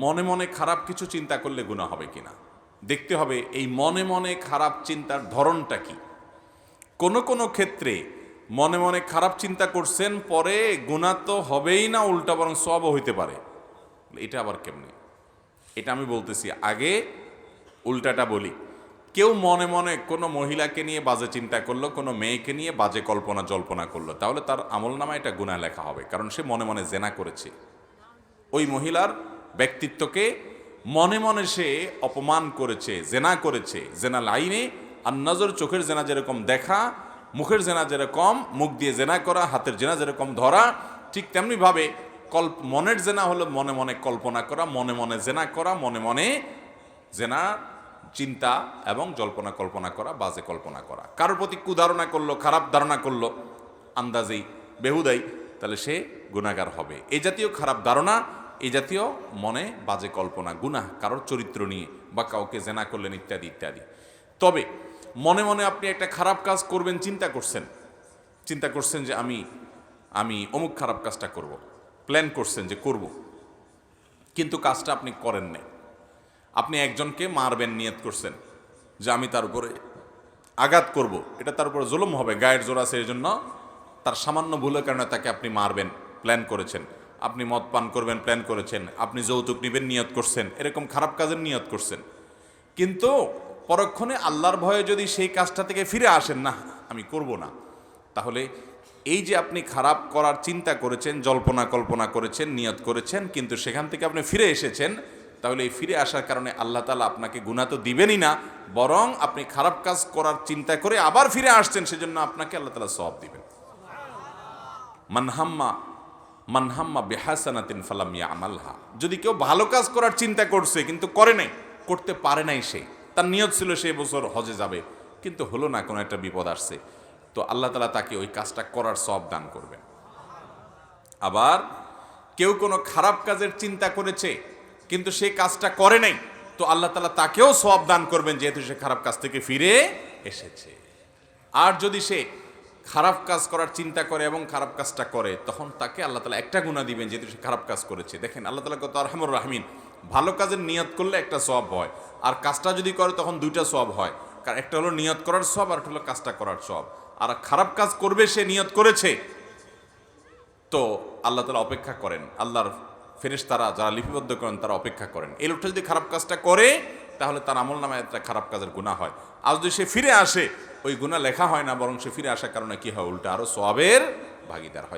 মনে মনে খারাপ কিছু চিন্তা করলে গুনাহ হবে কিনা দেখতে হবে। এই মনে মনে খারাপ চিন্তার ধরনটা কি। কোনো কোনো ক্ষেত্রে মনে মনে খারাপ চিন্তা করছেন, পরে গুনাহ তো হবেই না, উল্টা বরং সওয়াবও হইতে পারে। এটা আবার কেমনে? এটা আমি বলতেছি, আগে উল্টাটা বলি। কেউ মনে মনে কোনো মহিলাকে নিয়ে বাজে চিন্তা করলো, কোনো মেয়েকে নিয়ে বাজে কল্পনা জল্পনা করলো, তাহলে তার আমলনামায় এটা গুনাহ লেখা হবে, কারণ সে মনে মনে জেনা করেছে। ওই মহিলার ব্যক্তিত্বকে মনে মনে সে অপমান করেছে, জেনা করেছে। জেনা লাইনে আর নজর, চোখের জেনা যেরকম দেখা, মুখের জেনা যেরকম মুখ দিয়ে জেনা করা, হাতের জেনা যেরকম ধরা, ঠিক তেমনিভাবে মনের জেনা হলো মনে মনে কল্পনা করা, মনে মনে জেনা করা, মনে মনে জেনা চিন্তা এবং জল্পনা কল্পনা করা, বাজে কল্পনা করা। কারোর প্রতি কুধারণা করলো, খারাপ ধারণা করলো আন্দাজেই, বেহুদাই, তাহলে সে গুনাহগার হবে। এই জাতীয় খারাপ ধারণা, এই জাতীয় মনে বাজে কল্পনা গুনাহ, কারোর চরিত্র নিয়ে বা কাউকে জেনা করলেন ইত্যাদি ইত্যাদি। তবে মনে মনে আপনি একটা খারাপ কাজ করবেন চিন্তা করছেন যে আমি অমুক খারাপ কাজটা করব, প্ল্যান করছেন যে করব, কিন্তু কাজটা আপনি করেন নাই। আপনি একজনকে মারবেন নিয়ত করছেন যে আমি তার উপরে আঘাত করব, এটা তার উপরে জুলুম হবে, গায়ের জোর আছে, এই জন্য তার সামান্য ভুলের কারণে তাকে আপনি মারবেন, প্ল্যান করেছেন। আপনি মদ পান করবেন, প্ল্যান করেছেন। আপনি যৌতুক নেবেন, নিয়ত করছেন। এরকম খারাপ কাজের নিয়ত করছেন, কিন্তু পরক্ষণে আল্লাহর ভয়ে যদি সেই কাজটা থেকে ফিরে আসেন, না আমি করব না, তাহলে এই যে আপনি খারাপ করার চিন্তা করেছেন, জল্পনা কল্পনা করেছেন, নিয়ত করেছেন, কিন্তু সেখান থেকে আপনি ফিরে এসেছেন, তাহলে এই ফিরে আসার কারণে আল্লাহ তাআলা আপনাকে গুনাহ তো দিবেনই না, বরং আপনি খারাপ কাজ করার চিন্তা করে আবার ফিরে আসছেন, সেজন্য আপনাকে আল্লাহ তাআলা সওয়াব দিবেন। মানহাম্মা বিহাসানাতিন ফালাম ইয়ামালহা, যদি কেউ ভালো কাজ করার চিন্তা করছে কিন্তু করে নাই, করতে পারে নাই, সে তার নিয়ত ছিল সে বছর হজে যাবে, কিন্তু হলো না, কোনো একটা বিপদ আসছে, তো আল্লাহ তাআলা তাকে ওই কাজটা করার সওয়াব দান করবেন। আবার কেউ কোনো খারাপ কাজের চিন্তা করেছে কিন্তু সে কাজটা করে নাই, তো আল্লাহ তাআলা তাকেও সওয়াব দান করবেন, যেহেতু সে খারাপ কাজ থেকে ফিরে এসেছে। আর যদি সে খারাপ কাজ করার চিন্তা করে এবং খারাপ কাজটা করে, তখন তাকে আল্লাহ তাআলা একটা গুনাহ দিবেন, যেহেতু সে খারাপ কাজ করেছে। দেখেন আল্লাহ তাআলা কত আরহামুর রাহিমিন। ভালো কাজের নিয়ত করলে একটা সওয়াব হয়, আর কাজটা যদি করে তখন দুইটা সওয়াব হয়, কারণ একটা হলো নিয়ত করার সওয়াব, আর একটা হলো কাজটা করার সওয়াব। আর খারাপ কাজ করবে, সে নিয়ত করেছে, তো আল্লাহ তাআলা অপেক্ষা করেন, আল্লাহর ফেরেশতারা যারা লিপিবদ্ধ করেন তারা অপেক্ষা করেন। এই লোকটা যদি খারাপ কাজটা করে, তাহলে তার আমলনামায় একটা খারাপ কাজের গুনাহ হয়। আর যদি সে ফিরে আসে, ওই গুনাহ লেখা হয় না, বরং সে ফিরে আসার কারণে কি হয়, উল্টা আরো সওয়াবের ভাগীদার হয়।